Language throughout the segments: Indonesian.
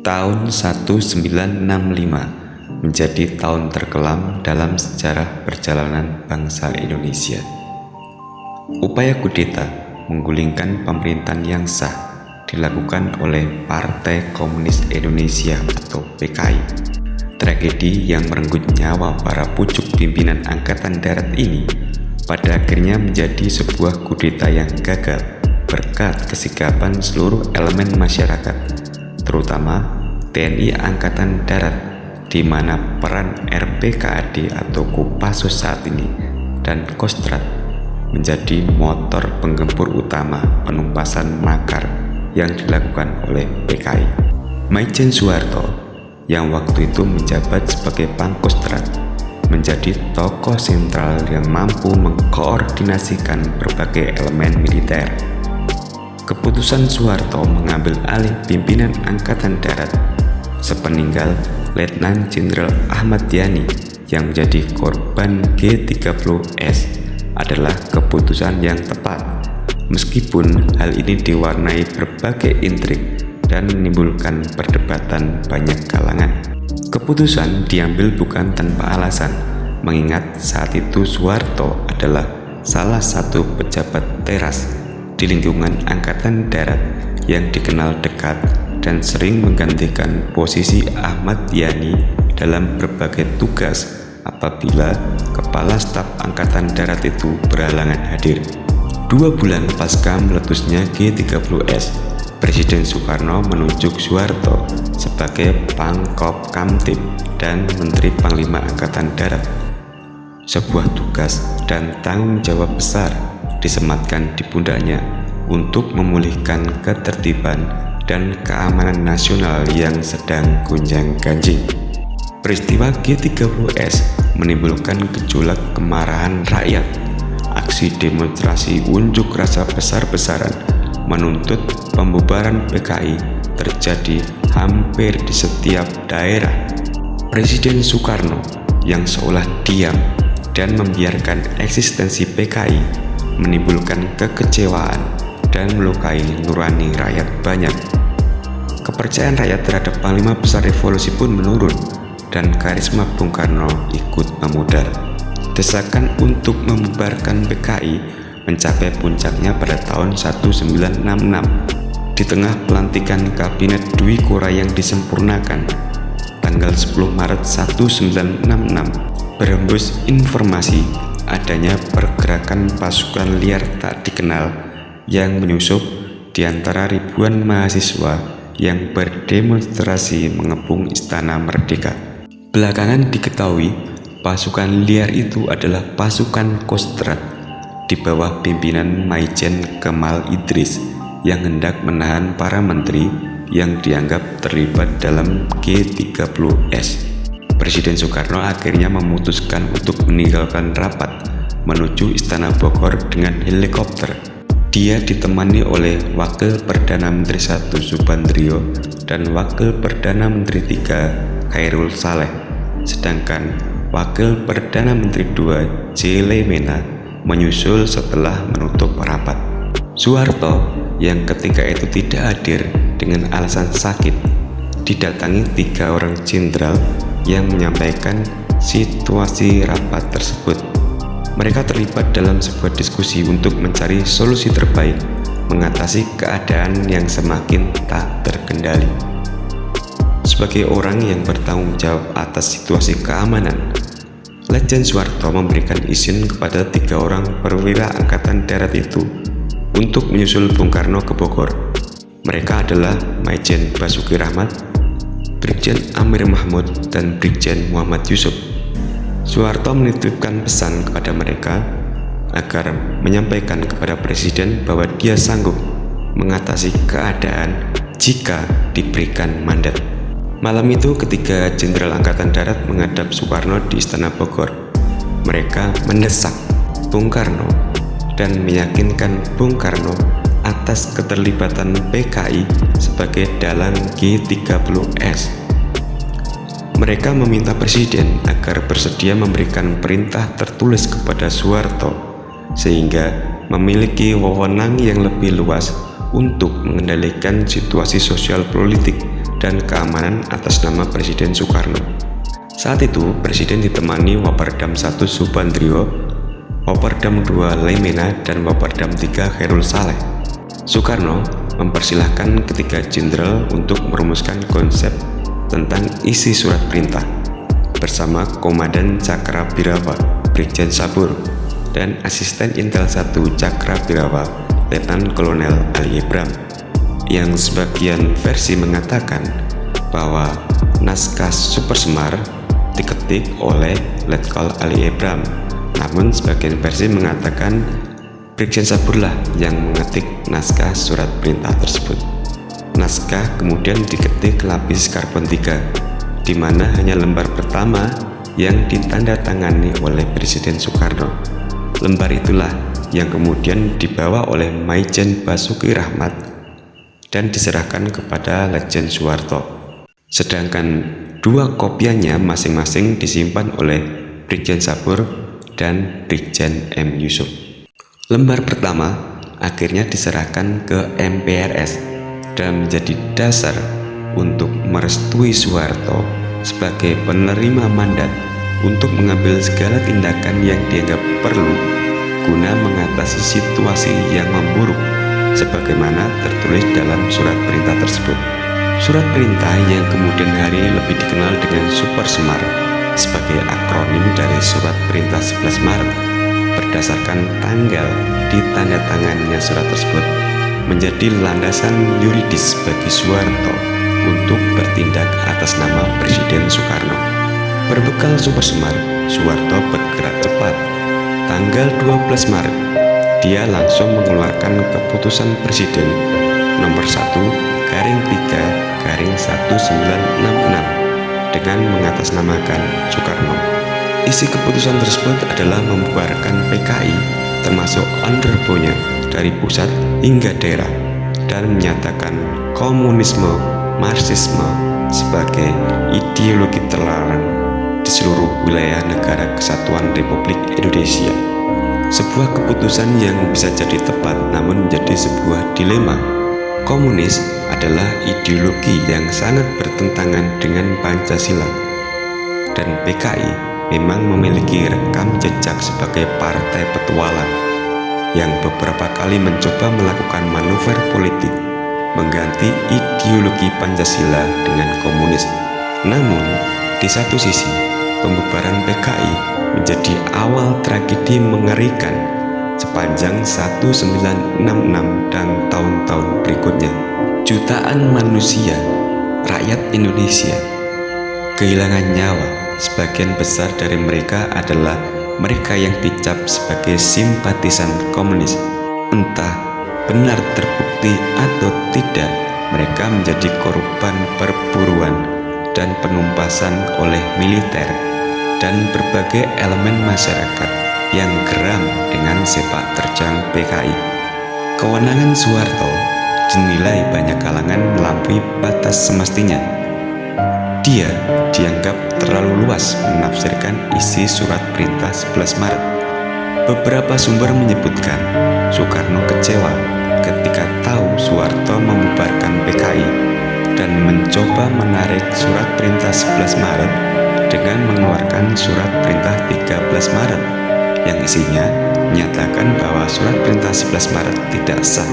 Tahun 1965 menjadi tahun terkelam dalam sejarah perjalanan bangsa Indonesia. Upaya kudeta menggulingkan pemerintahan yang sah dilakukan oleh Partai Komunis Indonesia atau PKI. Tragedi yang merenggut nyawa para pucuk pimpinan Angkatan Darat ini pada akhirnya menjadi sebuah kudeta yang gagal berkat kesikapan seluruh elemen masyarakat, terutama TNI Angkatan Darat, di mana peran RPKAD atau Kopassus saat ini dan Kostrad menjadi motor penggempur utama penumpasan makar yang dilakukan oleh PKI. Maijen Soeharto yang waktu itu menjabat sebagai Pangkostrat menjadi tokoh sentral yang mampu mengkoordinasikan berbagai elemen militer. Keputusan Soeharto mengambil alih pimpinan Angkatan Darat sepeninggal Letnan Jenderal Ahmad Yani yang menjadi korban G30S adalah keputusan yang tepat, meskipun hal ini diwarnai berbagai intrik dan menimbulkan perdebatan banyak kalangan. Keputusan diambil bukan tanpa alasan, mengingat saat itu Soeharto adalah salah satu pejabat teras di lingkungan Angkatan Darat yang dikenal dekat dan sering menggantikan posisi Ahmad Yani dalam berbagai tugas apabila Kepala Staf Angkatan Darat itu berhalangan hadir. 2 bulan pasca meletusnya G30S, Presiden Soekarno menunjuk Soeharto sebagai Pangkop Kamtib dan Menteri Panglima Angkatan Darat. Sebuah tugas dan tanggung jawab besar disematkan di pundaknya untuk memulihkan ketertiban dan keamanan nasional yang sedang gonjang-ganjing. Peristiwa G30S menimbulkan gejolak kemarahan rakyat. Aksi demonstrasi unjuk rasa besar-besaran menuntut pembubaran PKI terjadi hampir di setiap daerah. Presiden Soekarno yang seolah diam dan membiarkan eksistensi PKI menimbulkan kekecewaan dan melukai nurani rakyat banyak. Kepercayaan rakyat terhadap Panglima Besar Revolusi pun menurun dan karisma Bung Karno ikut memudar. Desakan untuk membubarkan PKI mencapai puncaknya pada tahun 1966. Di tengah pelantikan Kabinet Dwi Kora yang disempurnakan, tanggal 10 Maret 1966 berhembus informasi adanya pergerakan pasukan liar tak dikenal yang menyusup di antara ribuan mahasiswa yang berdemonstrasi mengepung Istana Merdeka. Belakangan diketahui pasukan liar itu adalah pasukan Kostrad di bawah pimpinan Maijen Kemal Idris yang hendak menahan para menteri yang dianggap terlibat dalam G30S. Presiden Soekarno akhirnya memutuskan untuk meninggalkan rapat menuju Istana Bogor dengan helikopter. Dia ditemani oleh Wakil Perdana Menteri 1 Subandrio dan Wakil Perdana Menteri 3 Khairul Saleh, sedangkan Wakil Perdana Menteri 2 J. Lemena menyusul setelah menutup rapat. Soeharto yang ketika itu tidak hadir dengan alasan sakit didatangi 3 orang jenderal yang menyampaikan situasi rapat tersebut. Mereka terlibat dalam sebuah diskusi untuk mencari solusi terbaik mengatasi keadaan yang semakin tak terkendali. Sebagai orang yang bertanggung jawab atas situasi keamanan, Letjen Soeharto memberikan izin kepada 3 orang perwira Angkatan Darat itu untuk menyusul Bung Karno ke Bogor. Mereka adalah Maijen Basuki Rahmat, Brigjen Amir Mahmud, dan Brigjen Muhammad Yusuf. Soeharto menitipkan pesan kepada mereka agar menyampaikan kepada Presiden bahwa dia sanggup mengatasi keadaan jika diberikan mandat. Malam itu ketika Jenderal Angkatan Darat menghadap Soekarno di Istana Bogor, mereka mendesak Bung Karno dan meyakinkan Bung Karno atas keterlibatan PKI sebagai dalang G30S. Mereka meminta Presiden agar bersedia memberikan perintah tertulis kepada Soeharto sehingga memiliki wewenang yang lebih luas untuk mengendalikan situasi sosial politik dan keamanan atas nama Presiden Soekarno. Saat itu, Presiden ditemani Waperdam 1 Subandrio, Waperdam 2 Laimena, dan Waperdam 3 Khairul Saleh. Soekarno mempersilahkan ketiga jenderal untuk merumuskan konsep tentang isi surat perintah bersama Komandan Cakrabirawa Brigjen Sabur dan Asisten Intel 1 Cakrabirawa Letnan Kolonel Ali Ebram, yang sebagian versi mengatakan bahwa naskah Super Semar diketik oleh Letkol Ali Ebram, namun sebagian versi mengatakan Brigjen Saburlah yang mengetik naskah surat perintah tersebut. Naskah kemudian diketik lapis karbon 3, di mana hanya lembar pertama yang ditandatangani oleh Presiden Soekarno. Lembar itulah yang kemudian dibawa oleh Maijen Basuki Rahmat dan diserahkan kepada Letjen Soeharto. Sedangkan dua kopiannya masing-masing disimpan oleh Brigjen Sabur dan Brigjen M. Yusuf. Lembar pertama akhirnya diserahkan ke MPRS dan menjadi dasar untuk merestui Soeharto sebagai penerima mandat untuk mengambil segala tindakan yang dianggap perlu guna mengatasi situasi yang memburuk sebagaimana tertulis dalam surat perintah tersebut. Surat perintah yang kemudian hari lebih dikenal dengan Super Semar sebagai akronim dari surat perintah 11 Maret berdasarkan tanggal ditandatangannya surat tersebut menjadi landasan yuridis bagi Soeharto untuk bertindak atas nama Presiden Soekarno. Berbekal Super Semar, Soeharto bergerak cepat. Tanggal 12 Maret, dia langsung mengeluarkan keputusan Presiden nomor 1/3/1966 dengan mengatasnamakan Soekarno. Isi keputusan tersebut adalah membubarkan PKI termasuk underbonya dari pusat hingga daerah dan menyatakan komunisme, marxisme sebagai ideologi terlarang di seluruh wilayah negara Kesatuan Republik Indonesia. Sebuah keputusan yang bisa jadi tepat namun menjadi sebuah dilema. Komunis adalah ideologi yang sangat bertentangan dengan Pancasila, dan PKI memang memiliki rekam jejak sebagai partai petualang yang beberapa kali mencoba melakukan manuver politik mengganti ideologi Pancasila dengan komunis. Namun, di satu sisi, pembubaran PKI menjadi awal tragedi mengerikan sepanjang 1966 dan tahun-tahun berikutnya. Jutaan manusia, rakyat Indonesia, kehilangan nyawa. Sebagian besar dari mereka adalah mereka yang dicap sebagai simpatisan komunis. Entah benar terbukti atau tidak, mereka menjadi korban perburuan dan penumpasan oleh militer dan berbagai elemen masyarakat yang geram dengan sepak terjang PKI. Kewenangan Soeharto dinilai banyak kalangan melampaui batas semestinya. Dia dianggap terlalu luas menafsirkan isi surat perintah 11 Maret. Beberapa sumber menyebutkan Soekarno kecewa ketika tahu Soeharto membubarkan PKI dan mencoba menarik surat perintah 11 Maret dengan mengeluarkan surat perintah 13 Maret yang isinya menyatakan bahwa surat perintah 11 Maret tidak sah.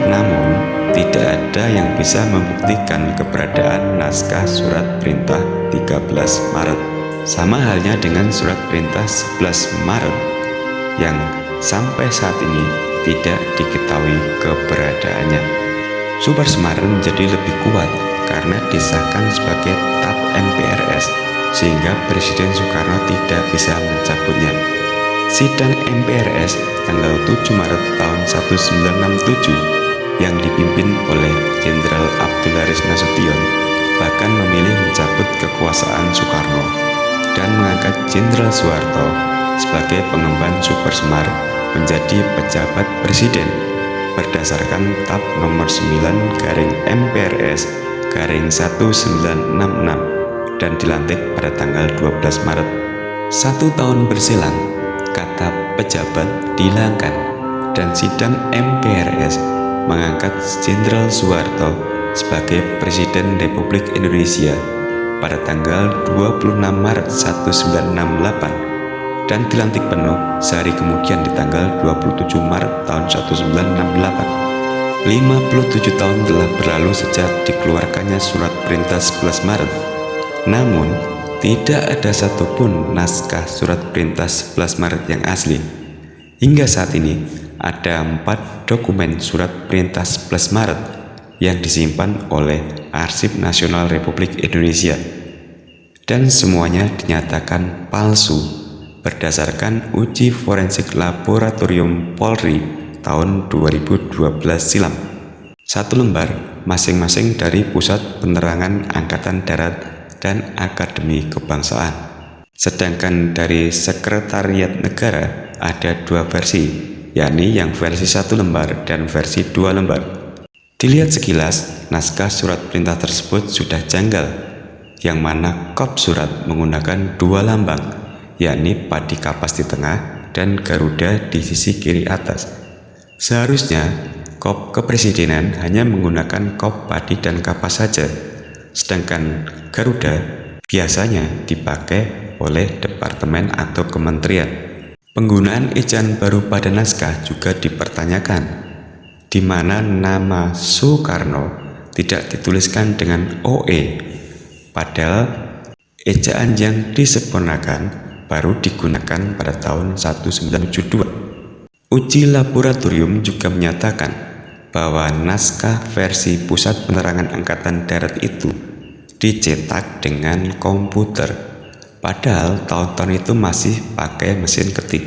Namun, tidak ada yang bisa membuktikan keberadaan naskah surat perintah 13 Maret. Sama halnya dengan surat perintah 11 Maret yang sampai saat ini tidak diketahui keberadaannya. Super Semar menjadi lebih kuat karena disahkan sebagai TAP MPRS sehingga Presiden Soekarno tidak bisa mencabutnya. Sidang MPRS tanggal 7 Maret tahun 1967 yang dipimpin oleh Jenderal Abdul Haris Nasution bahkan memilih mencabut kekuasaan Soekarno dan mengangkat Jenderal Soeharto sebagai pengemban Super Semar menjadi pejabat presiden berdasarkan TAP nomor 9/MPRS/1966 dan dilantik pada tanggal 12 Maret. 1 tahun berselang, kata pejabat dihilangkan dan sidang MPRS mengangkat Jenderal Soeharto sebagai Presiden Republik Indonesia pada tanggal 26 Maret 1968 dan dilantik penuh sehari kemudian di tanggal 27 Maret tahun 1968. 57 tahun telah berlalu sejak dikeluarkannya Surat Perintah 11 Maret. Namun, tidak ada satupun naskah Surat Perintah 11 Maret yang asli. Hingga saat ini, ada 4 dokumen Surat Perintah 11 Maret yang disimpan oleh Arsip Nasional Republik Indonesia. Dan semuanya dinyatakan palsu berdasarkan uji forensik laboratorium Polri tahun 2012 silam. 1 lembar masing-masing dari Pusat Penerangan Angkatan Darat dan Akademi Kebangsaan. Sedangkan dari Sekretariat Negara ada 2 versi, yakni yang versi 1 lembar dan versi 2 lembar. Dilihat sekilas, naskah surat perintah tersebut sudah janggal, yang mana kop surat menggunakan 2 lambang, yakni padi kapas di tengah dan Garuda di sisi kiri atas. Seharusnya, kop kepresidenan hanya menggunakan kop padi dan kapas saja, sedangkan Garuda biasanya dipakai oleh departemen atau kementerian. Penggunaan ejaan baru pada naskah juga dipertanyakan, di mana nama Soekarno tidak dituliskan dengan OE, padahal ejaan yang disempurnakan baru digunakan pada tahun 1972. Uji laboratorium juga menyatakan bahwa naskah versi Pusat Penerangan Angkatan Darat itu dicetak dengan komputer, padahal tahun-tahun itu masih pakai mesin ketik.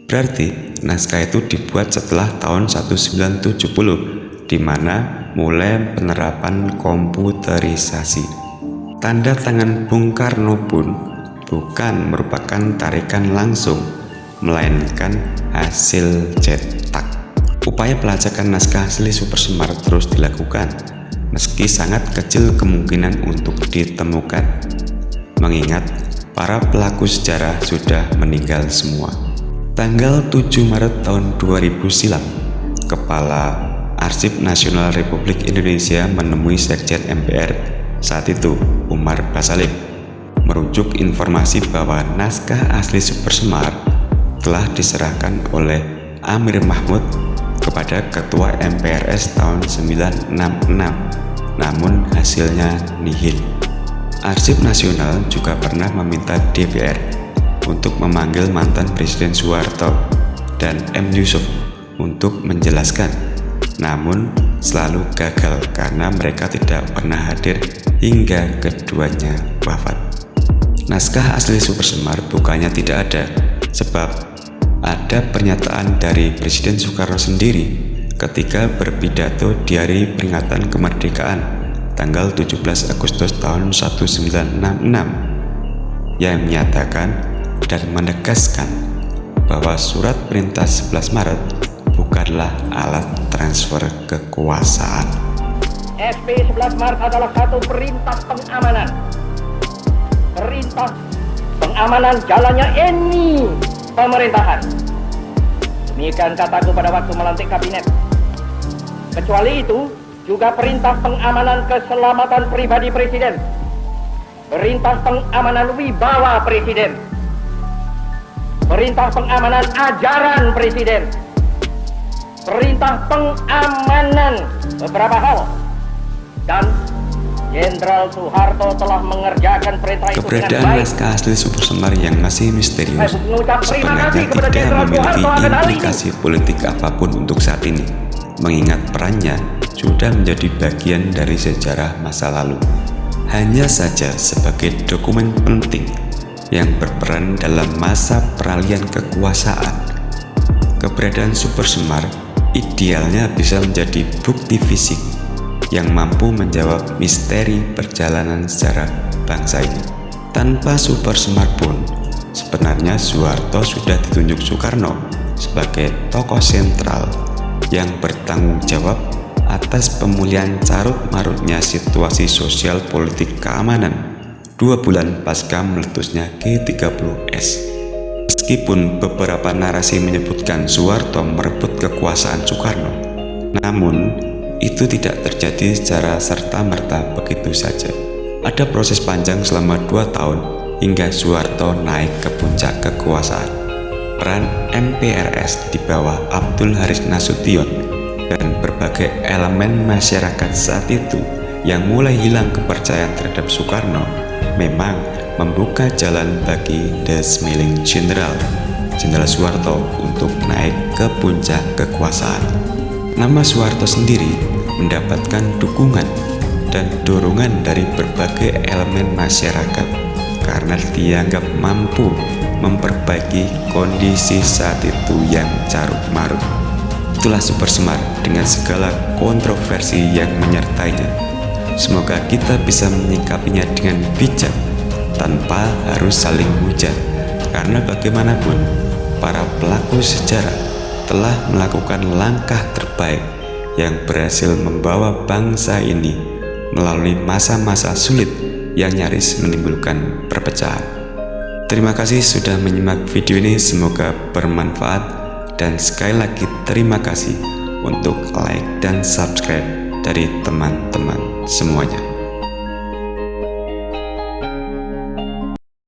Berarti naskah itu dibuat setelah tahun 1970, di mana mulai penerapan komputerisasi. Tanda tangan Bung Karno pun bukan merupakan tarikan langsung, melainkan hasil cetak. Upaya pelacakan naskah asli Super Semar terus dilakukan, meski sangat kecil kemungkinan untuk ditemukan, mengingat para pelaku sejarah sudah meninggal semua. Tanggal 7 Maret tahun 2000 silam, Kepala Arsip Nasional Republik Indonesia menemui Sekjen MPR saat itu, Umar Basalim, merujuk informasi bahwa naskah asli Super Semar telah diserahkan oleh Amir Mahmud kepada Ketua MPRS tahun 1966, namun hasilnya nihil. Arsip Nasional juga pernah meminta DPR untuk memanggil mantan Presiden Soeharto dan M. Yusuf untuk menjelaskan, namun selalu gagal karena mereka tidak pernah hadir hingga keduanya wafat. Naskah asli Super Semar bukannya tidak ada, sebab ada pernyataan dari Presiden Soekarno sendiri ketika berpidato di hari peringatan kemerdekaan tanggal 17 Agustus tahun 1966 yang menyatakan dan menegaskan bahwa surat perintah 11 Maret bukanlah alat transfer kekuasaan. SP 11 Maret adalah satu perintah pengamanan. Perintah pengamanan jalannya ini pemerintahan. Demikian kataku pada waktu melantik kabinet. Kecuali itu, juga perintah pengamanan keselamatan pribadi Presiden, perintah pengamanan wibawa Presiden, perintah pengamanan ajaran Presiden, perintah pengamanan beberapa hal, dan Jenderal Soeharto telah mengerjakan perintah itu dengan baik. Keberadaan naskah asli Super Semar yang masih misterius sebenarnya tidak memiliki implikasi politik apapun untuk saat ini, mengingat perannya sudah menjadi bagian dari sejarah masa lalu. Hanya saja sebagai dokumen penting yang berperan dalam masa peralihan kekuasaan. Keberadaan Super Semar idealnya bisa menjadi bukti fisik yang mampu menjawab misteri perjalanan sejarah bangsa ini. Tanpa Super Semar pun, sebenarnya Soeharto sudah ditunjuk Soekarno sebagai tokoh sentral yang bertanggung jawab atas pemulihan carut-marutnya situasi sosial politik keamanan 2 bulan pasca meletusnya G30S. Meskipun beberapa narasi menyebutkan Soeharto merebut kekuasaan Soekarno, Namun, itu tidak terjadi secara serta-merta begitu saja. Ada proses panjang selama 2 tahun hingga Soeharto naik ke puncak kekuasaan. Peran MPRS di bawah Abdul Haris Nasution dan berbagai elemen masyarakat saat itu yang mulai hilang kepercayaan terhadap Soekarno memang membuka jalan bagi The Smiling General Soeharto untuk naik ke puncak kekuasaan. Nama Soeharto sendiri mendapatkan dukungan dan dorongan dari berbagai elemen masyarakat karena dianggap mampu memperbaiki kondisi saat itu yang carut-marut. Itulah Super Semar dengan segala kontroversi yang menyertainya. Semoga kita bisa menyikapinya dengan bijak tanpa harus saling hujat, karena bagaimanapun para pelaku sejarah telah melakukan langkah terbaik yang berhasil membawa bangsa ini melalui masa-masa sulit yang nyaris menimbulkan perpecahan. Terima kasih sudah menyimak video ini, semoga bermanfaat, dan sekali lagi terima kasih untuk like dan subscribe dari teman-teman semuanya.